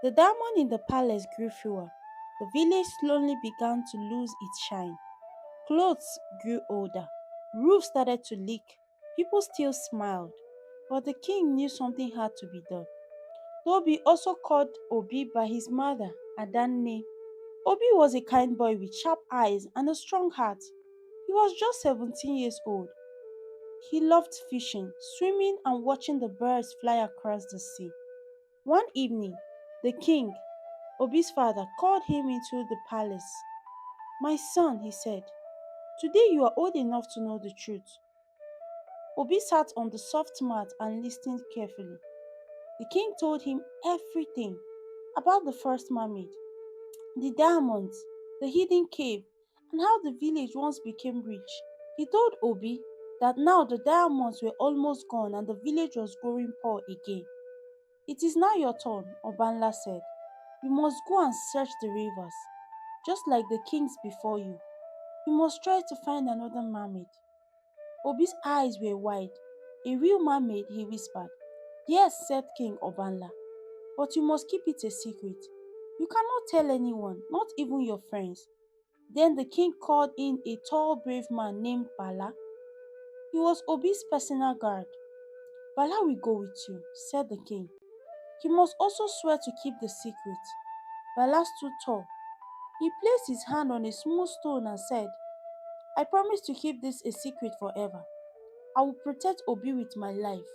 The diamond in the palace grew fewer. The village slowly began to lose its shine. Clothes grew older. Roofs started to leak. People still smiled. But the king knew something had to be done. Toby also called Obi by his mother, Adanne. Obi was a kind boy with sharp eyes and a strong heart. He was just 17 years old. He loved fishing, swimming, and watching the birds fly across the sea. One evening, the king, Obi's father, called him into the palace. "My son," he said, "today you are old enough to know the truth." Obi sat on the soft mat and listened carefully. The king told him everything about the first mermaid, the diamonds, the hidden cave, and how the village once became rich. He told Obi that now the diamonds were almost gone and the village was growing poor again. "It is now your turn," Obanla said. "You must go and search the rivers, just like the kings before you. You must try to find another mermaid." Obi's eyes were wide. "A real mermaid," he whispered. "Yes," said King Obanla, "but you must keep it a secret. You cannot tell anyone, not even your friends." Then the king called in a tall, brave man named Bala. He was Obi's personal guard. "Bala will go with you," said the king. "He must also swear to keep the secret." Bala stood tall. He placed his hand on a small stone and said, "I promise to keep this a secret forever. I will protect Obi with my life."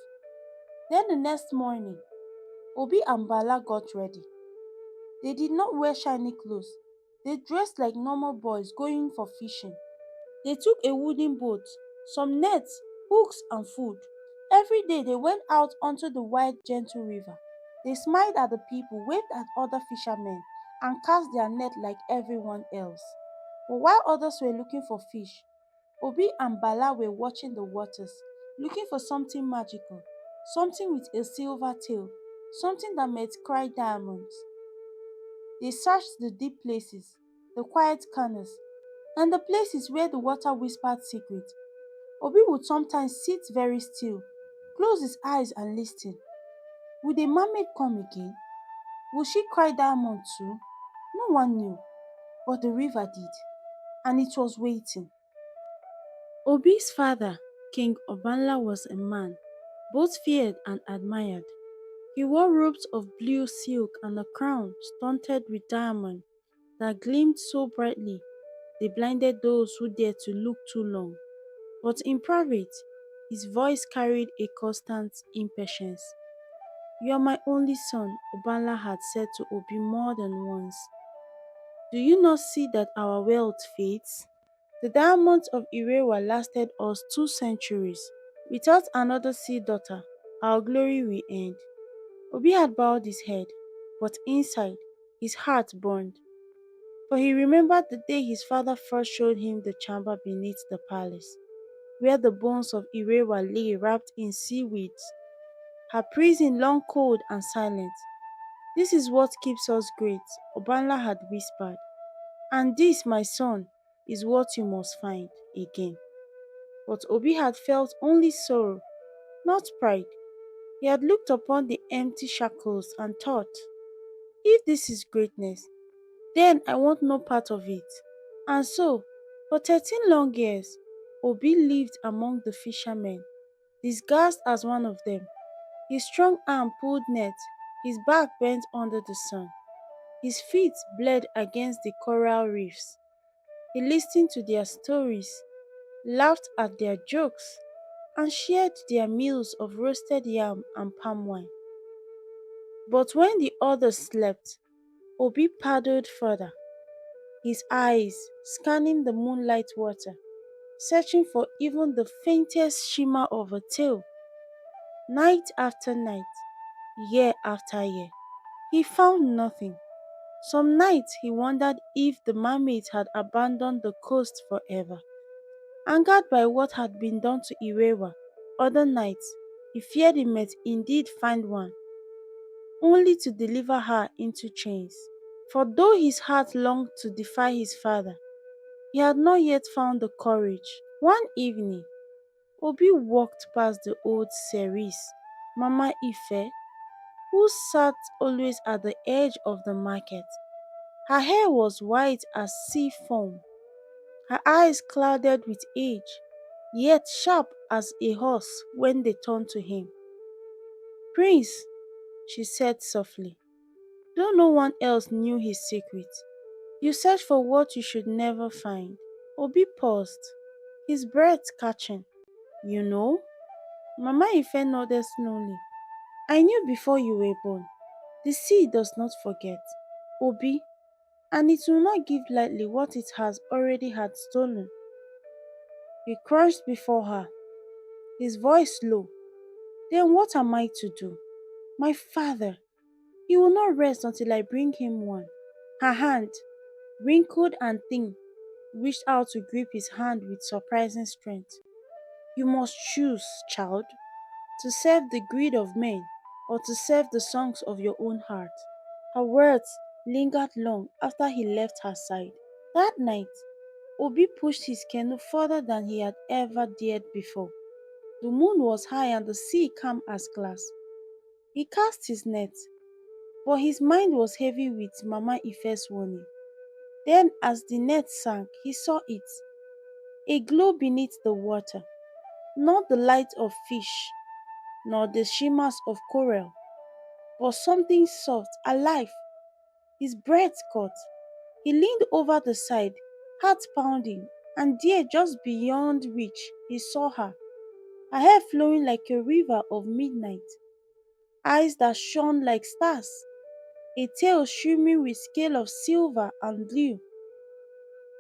Then the next morning, Obi and Bala got ready. They did not wear shiny clothes. They dressed like normal boys going for fishing. They took a wooden boat, some nets, hooks, and food. Every day they went out onto the wide, gentle river. They smiled at the people, waved at other fishermen, and cast their net like everyone else. But while others were looking for fish, Obi and Bala were watching the waters, looking for something magical, something with a silver tail, something that might cry diamonds. They searched the deep places, the quiet corners, and the places where the water whispered secrets. Obi would sometimes sit very still, close his eyes and listen. Would a mermaid come again? Would she cry diamond too? No one knew, but the river did, and it was waiting. Obi's father, King Obanla, was a man both feared and admired. He wore robes of blue silk and a crown studded with diamonds that gleamed so brightly they blinded those who dared to look too long. But in private, his voice carried a constant impatience. "You are my only son," Obanla had said to Obi more than once. "Do you not see that our wealth fades? The diamonds of Erewa lasted us 2 centuries. Without another sea daughter, our glory will end." Obi had bowed his head, but inside, his heart burned. For he remembered the day his father first showed him the chamber beneath the palace, where the bones of Erewa lay wrapped in seaweeds, her prison long cold and silent. "This is what keeps us great," Obanla had whispered. "And this, my son, is what you must find again." But Obi had felt only sorrow, not pride. He had looked upon the empty shackles and thought, "If this is greatness, then I want no part of it." And so, for 13 long years, Obi lived among the fishermen, disguised as one of them. His strong arm pulled nets, his back bent under the sun, his feet bled against the coral reefs. He listened to their stories, laughed at their jokes, and shared their meals of roasted yam and palm wine. But when the others slept, Obi paddled further, his eyes scanning the moonlight water, searching for even the faintest shimmer of a tail. Night after night, year after year, he found nothing. Some nights he wondered if the mermaids had abandoned the coast forever. Angered by what had been done to Erewa, other nights he feared he might indeed find one, only to deliver her into chains. For though his heart longed to defy his father, he had not yet found the courage. One evening, Obi walked past the old Cerise, Mama Ife, who sat always at the edge of the market. Her hair was white as sea foam, her eyes clouded with age, yet sharp as a horse when they turned to him. Prince, she said softly, though no one else knew his secret, you search for what you should never find. Obi paused, his breath catching. You know? Mama Ife nodded slowly. I knew before you were born. The sea does not forget. Obi, and it will not give lightly what it has already had stolen. He crouched before her, his voice low. Then what am I to do? My father, he will not rest until I bring him one. Her hand, wrinkled and thin, reached out to grip his hand with surprising strength. You must choose, child, to serve the greed of men or to serve the songs of your own heart. Her words lingered long after he left her side. That night, Obi pushed his canoe further than he had ever dared before. The moon was high and the sea calm as glass. He cast his net, but his mind was heavy with Mama Ife's warning. Then, as the net sank, he saw it, a glow beneath the water, not the light of fish, nor the shimmers of coral, but something soft, alive. His breath caught. He leaned over the side, heart pounding, and there, just beyond reach, he saw her, her hair flowing like a river of midnight, eyes that shone like stars, a tail shimmering with scale of silver and blue.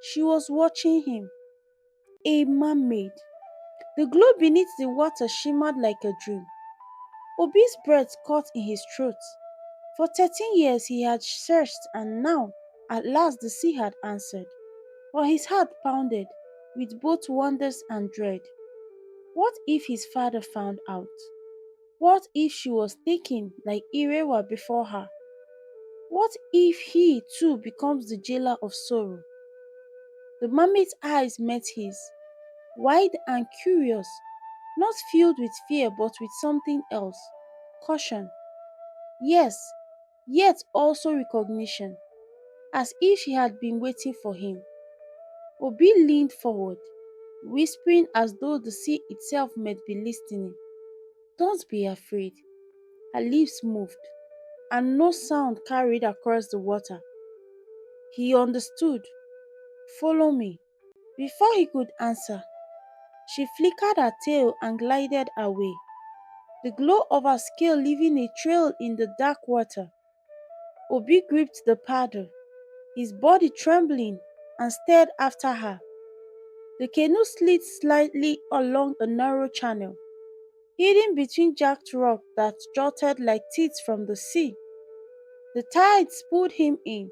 She was watching him, a mermaid. The glow beneath the water shimmered like a dream. Obi's breath caught in his throat. For 13 years he had searched, and now, at last, the sea had answered. But his heart pounded with both wonders and dread. What if his father found out? What if she was taken like Erewa before her? What if he too becomes the jailer of sorrow? The mermaid's eyes met his, wide and curious, not filled with fear but with something else, caution. Yes, yet also recognition, as if she had been waiting for him. Obi leaned forward, whispering as though the sea itself might be listening. Don't be afraid. Her lips moved, and no sound carried across the water. He understood. Follow me. Before he could answer, she flickered her tail and glided away, the glow of her scale leaving a trail in the dark water. Obi gripped the paddle, his body trembling, and stared after her. The canoe slid slightly along a narrow channel, hidden between jagged rocks that jutted like teeth from the sea. The tides pulled him in,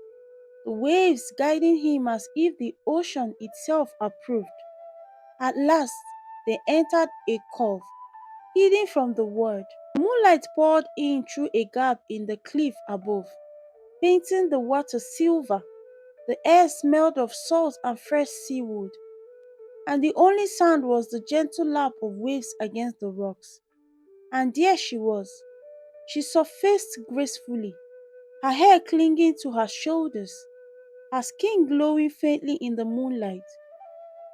the waves guiding him as if the ocean itself approved. At last, they entered a cove, hidden from the world. Moonlight poured in through a gap in the cliff above, painting the water silver. The air smelled of salt and fresh seaweed, and the only sound was the gentle lap of waves against the rocks. And there she was. She surfaced gracefully, her hair clinging to her shoulders, her skin glowing faintly in the moonlight.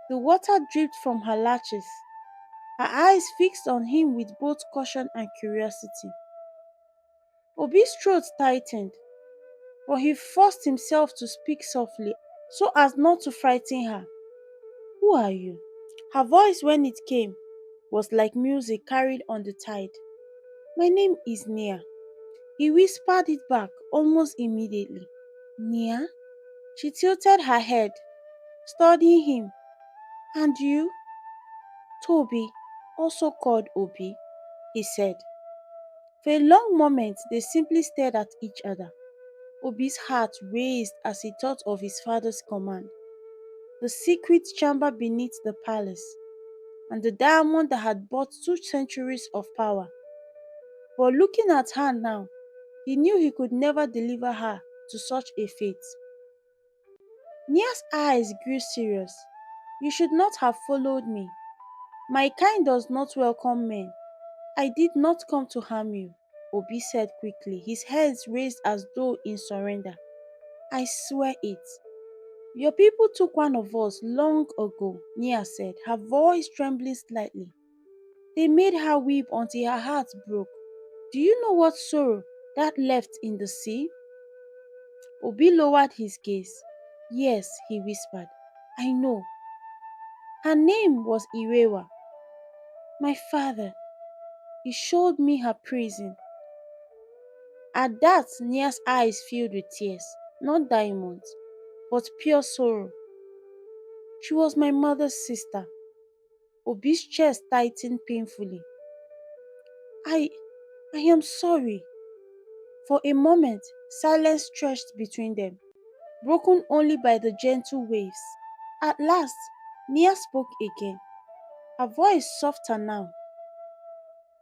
The water dripped from her lashes, her eyes fixed on him with both caution and curiosity. Obi's throat tightened, but he forced himself to speak softly so as not to frighten her. Who are you? Her voice, when it came, was like music carried on the tide. My name is Nia. He whispered it back almost immediately. Nia? She tilted her head, studying him. And you? Toby, also called Obi, he said. For a long moment they simply stared at each other. Obi's heart raced as he thought of his father's command, the secret chamber beneath the palace, and the diamond that had bought 2 centuries of power. But looking at her now, he knew he could never deliver her to such a fate. Nia's eyes grew serious. You should not have followed me. My kind does not welcome men. I did not come to harm you. Obi said quickly, his hands raised as though in surrender. I swear it. Your people took one of us long ago, Nia said, her voice trembling slightly. They made her weep until her heart broke. Do you know what sorrow that left in the sea? Obi lowered his gaze. Yes, he whispered. I know. Her name was Erewa. My father. He showed me her prison. At that, Nia's eyes filled with tears, not diamonds, but pure sorrow. She was my mother's sister. Obi's chest tightened painfully. I I am sorry. For a moment, silence stretched between them, broken only by the gentle waves. At last, Nia spoke again, her voice softer now.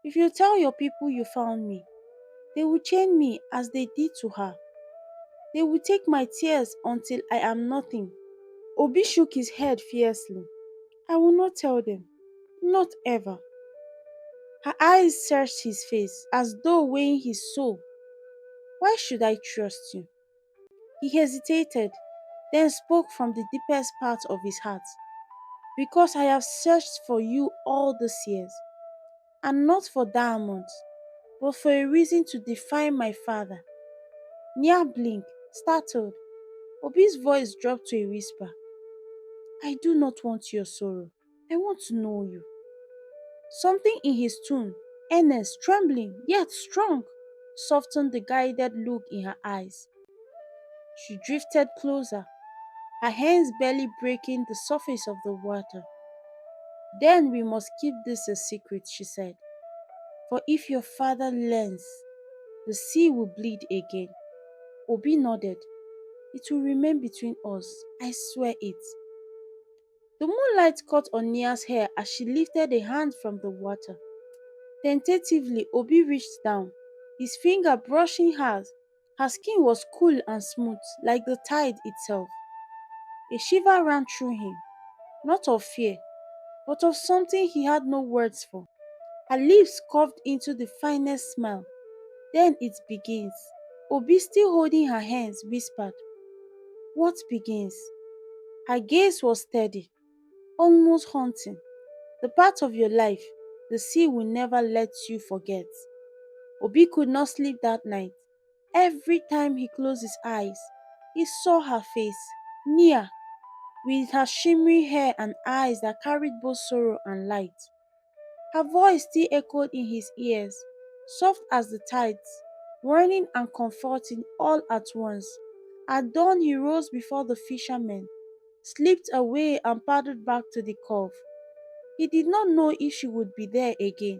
If you tell your people you found me, they will chain me as they did to her. They will take my tears until I am nothing. Obi shook his head fiercely. I will not tell them. Not ever. Her eyes searched his face as though weighing his soul. Why should I trust you? He hesitated, then spoke from the deepest part of his heart. Because I have searched for you all these years, and not for diamonds, but for a reason to defy my father. Nia blinked, startled. Obi's voice dropped to a whisper. I do not want your sorrow. I want to know you. Something in his tone, earnest, trembling, yet strong, softened the guided look in her eyes. She drifted closer, her hands barely breaking the surface of the water. Then we must keep this a secret, she said. For if your father learns, the sea will bleed again. Obi nodded. It will remain between us. I swear it. The moonlight caught on Nia's hair as she lifted a hand from the water. Tentatively, Obi reached down, his finger brushing hers. Her skin was cool and smooth, like the tide itself. A shiver ran through him, not of fear, but of something he had no words for. Her lips curved into the finest smile. Then it begins. Obi, still holding her hands, whispered, What begins? Her gaze was steady, almost haunting. The part of your life the sea will never let you forget. Obi could not sleep that night. Every time he closed his eyes, he saw her face, Nia, with her shimmering hair and eyes that carried both sorrow and light. Her voice still echoed in his ears, soft as the tides, warning and comforting all at once. At dawn he rose before the fishermen, slipped away and paddled back to the cove. He did not know if she would be there again,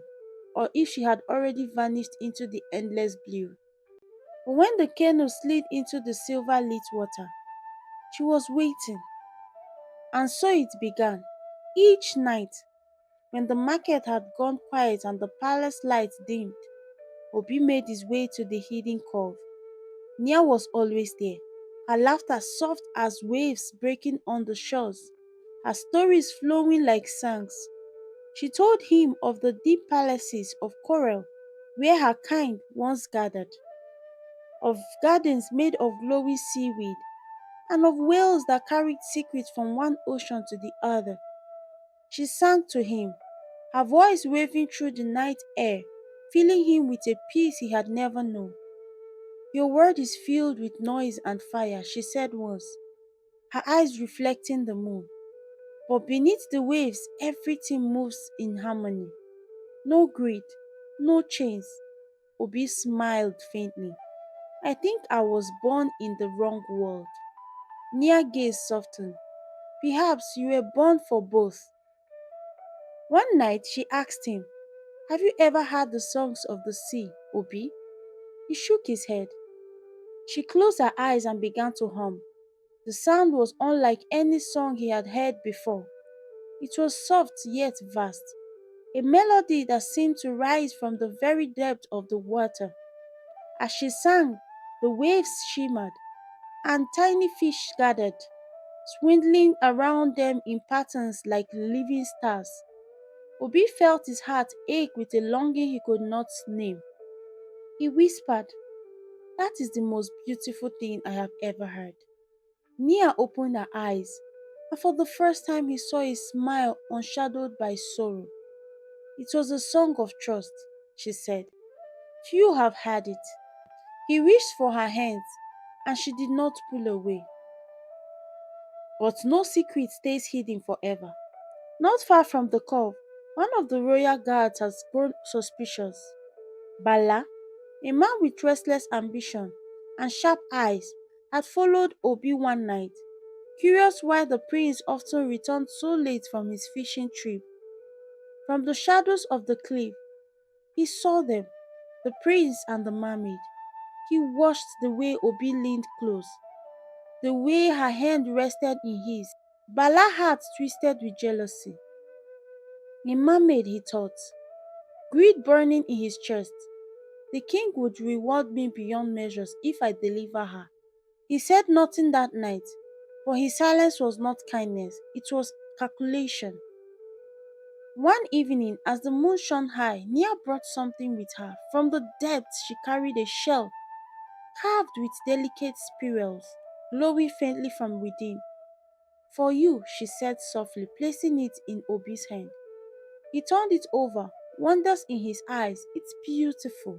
or if she had already vanished into the endless blue. But when the canoe slid into the silver lit water, she was waiting. And so it began. Each night, when the market had gone quiet and the palace lights dimmed, Obi made his way to the hidden cove. Nia was always there, her laughter soft as waves breaking on the shores, her stories flowing like songs. She told him of the deep palaces of coral where her kind once gathered, of gardens made of glowing seaweed, and of whales that carried secrets from one ocean to the other. She sang to him, her voice waving through the night air, filling him with a peace he had never known. Your world is filled with noise and fire, she said once, her eyes reflecting the moon. But beneath the waves, everything moves in harmony. No greed, no chains. Obi smiled faintly. I think I was born in the wrong world. Nia gaze softened. Perhaps you were born for both. One night she asked him, Have you ever heard the songs of the sea, Obi? He shook his head. She closed her eyes and began to hum. The sound was unlike any song he had heard before. It was soft yet vast, a melody that seemed to rise from the very depth of the water. As she sang, the waves shimmered, and tiny fish gathered, swindling around them in patterns like living stars. Obi felt his heart ache with a longing he could not name. He whispered, "That is the most beautiful thing I have ever heard." Nia opened her eyes, and for the first time he saw a smile unshadowed by sorrow. "It was a song of trust," she said. "Few have heard it." He reached for her hands, and she did not pull away. But no secret stays hidden forever. Not far from the cove, one of the royal guards has grown suspicious. Bala, a man with restless ambition and sharp eyes, had followed Obi one night, curious why the prince often returned so late from his fishing trip. From the shadows of the cliff, he saw them, the prince and the mermaid. He watched the way Obi leaned close, the way her hand rested in his. Bala's heart twisted with jealousy. A mermaid, he thought, greed burning in his chest. The king would reward me beyond measures if I deliver her. He said nothing that night, but his silence was not kindness, it was calculation. One evening, as the moon shone high, Nia brought something with her. From the depths, she carried a shell carved with delicate spirals, glowing faintly from within. "For you," she said softly, placing it in Obi's hand. He turned it over, wonders in his eyes. "It's beautiful.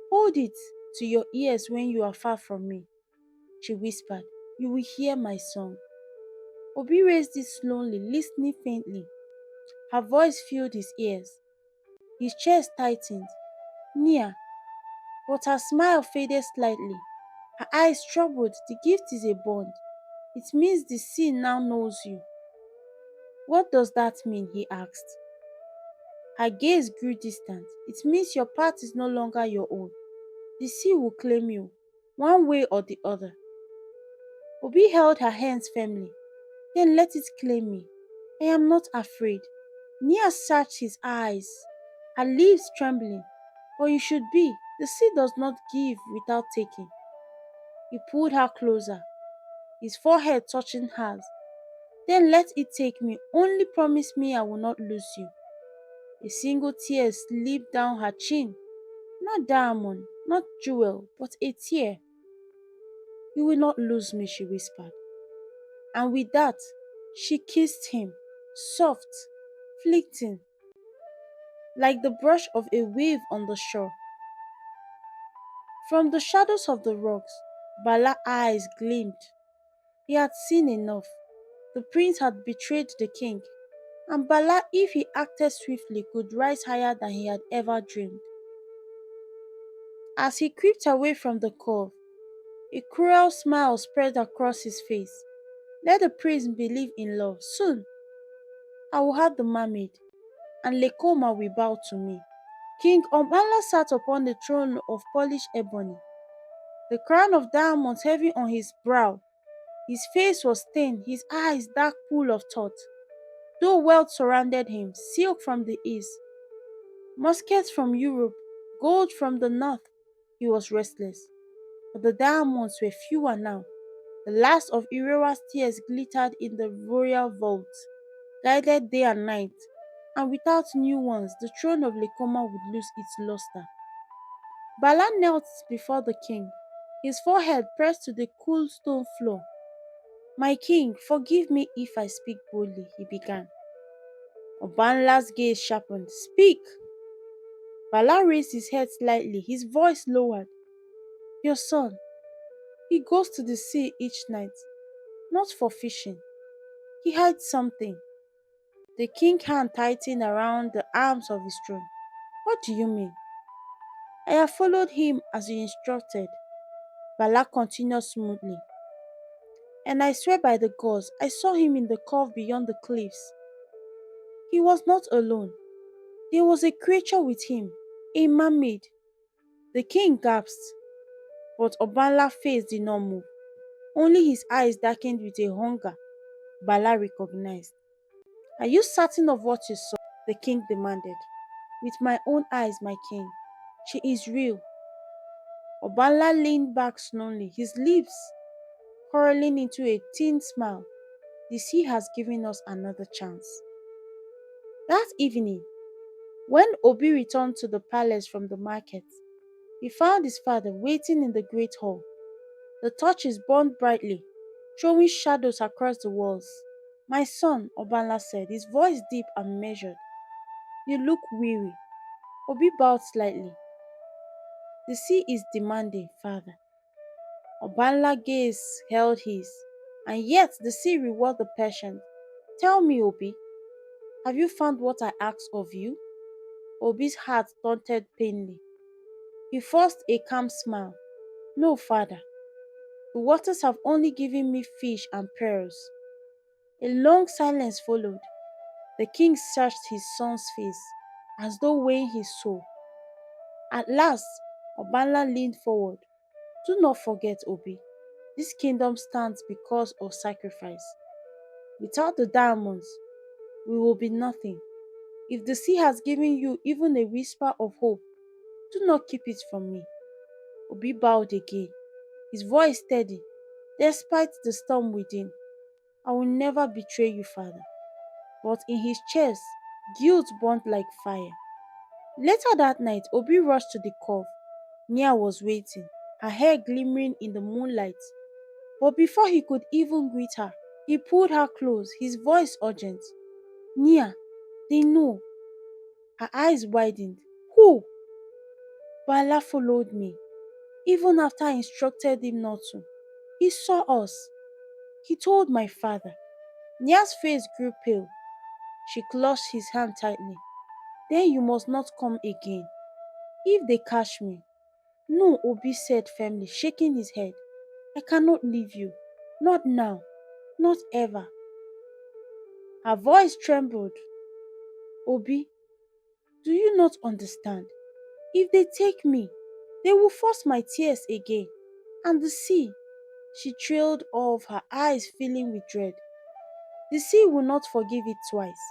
Hold it to your ears when you are far from me," she whispered. "You will hear my song." Obi raised it slowly, listening faintly. Her voice filled his ears. His chest tightened. "Nia," but her smile faded slightly. Her eyes troubled. "The gift is a bond. It means the sea now knows you." "What does that mean?" he asked. Her gaze grew distant. "It means your path is no longer your own. The sea will claim you, one way or the other." Obi held her hands firmly. "Then let it claim me. I am not afraid." Nia searched his eyes, her lips trembling. "But you should be. The sea does not give without taking." He pulled her closer, his forehead touching hers. "Then let it take me. Only promise me I will not lose you." A single tear slipped down her chin. Not diamond, not jewel, but a tear. "You will not lose me," she whispered. And with that, she kissed him, soft, fleeting, like the brush of a wave on the shore. From the shadows of the rocks, Bala's eyes gleamed. He had seen enough. The prince had betrayed the king, and Bala, if he acted swiftly, could rise higher than he had ever dreamed. As he crept away from the cove, a cruel smile spread across his face. Let the prince believe in love. Soon, I will have the mermaid, and Lekoma will bow to me. King Ombala sat upon the throne of polished ebony, the crown of diamonds heavy on his brow. His face was stained, his eyes dark pool of thought. Though wealth surrounded him, silk from the east, muskets from Europe, gold from the north, he was restless. But the diamonds were fewer now. The last of Erewa's tears glittered in the royal vault, guided day and night, and without new ones, the throne of Lekoma would lose its luster. Bala knelt before the king, his forehead pressed to the cool stone floor. "My king, forgive me if I speak boldly," he began. Obanla's gaze sharpened. "Speak!" Bala raised his head slightly, his voice lowered. "Your son, he goes to the sea each night, not for fishing. He hides something." The king's hand tightened around the arms of his throne. "What do you mean?" "I have followed him as you instructed," Bala continued smoothly. "And I swear by the gods, I saw him in the cove beyond the cliffs. He was not alone. There was a creature with him, a mermaid." The king gasped, but Obanla's face did not move. Only his eyes darkened with a hunger Bala recognized. "Are you certain of what you saw?" the king demanded. "With my own eyes, my king. She is real." Obanla leaned back slowly, his lips curling into a thin smile. "The sea has given us another chance." That evening, when Obi returned to the palace from the market, He found his father waiting in the great hall. The torches burned brightly, throwing shadows across the walls. My son, Obanla said, his voice deep and measured. You look weary. Obi bowed slightly. The sea is demanding, father. Obanla gaze held his, and yet the sea rewarded the patient. Tell me, Obi, have you found what I asked of you? Obi's heart thundered painfully. He forced a calm smile. No, father. The waters have only given me fish and pearls. A long silence followed. The king searched his son's face, as though weighing his soul. At last, Obanla leaned forward. Do not forget, Obi. This kingdom stands because of sacrifice. Without the diamonds, we will be nothing. If the sea has given you even a whisper of hope, do not keep it from me. Obi bowed again, his voice steady, despite the storm within. I will never betray you, father. But in his chest, guilt burned like fire. Later that night, Obi rushed to the cove. Nia was waiting, her hair glimmering in the moonlight. But before he could even greet her, he pulled her close, his voice urgent. Nia, they know. Her eyes widened. Who? Bala followed me, even after I instructed him not to. He saw us. He told my father. Nia's face grew pale. She clutched his hand tightly. Then you must not come again. If they catch me. No, Obi said firmly, shaking his head. I cannot leave you. Not now. Not ever. Her voice trembled. Obi, do you not understand? If they take me, they will force my tears again. And the sea, she trailed off, her eyes filling with dread. The sea will not forgive it twice.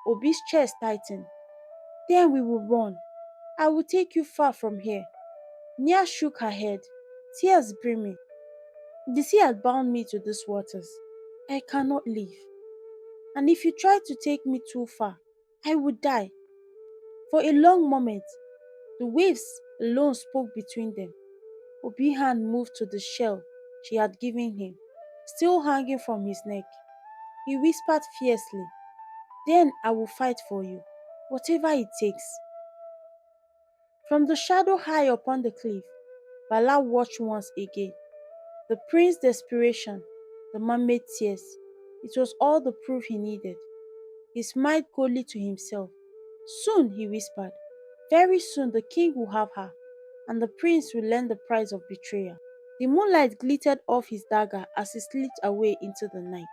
Obi's chest tightened. Then we will run. I will take you far from here. Nia shook her head, tears brimming. The sea had bound me to these waters. I cannot leave. And if you try to take me too far, I would die. For a long moment, the waves alone spoke between them. Obi's hand moved to the shell she had given him, still hanging from his neck. He whispered fiercely, Then I will fight for you, whatever it takes. From the shadow high upon the cliff, Bala watched once again. The prince's desperation, the mermaid tears. It was all the proof he needed. He smiled coldly to himself. Soon, he whispered, very soon the king will have her, and the prince will learn the price of betrayal. The moonlight glittered off his dagger as he slipped away into the night.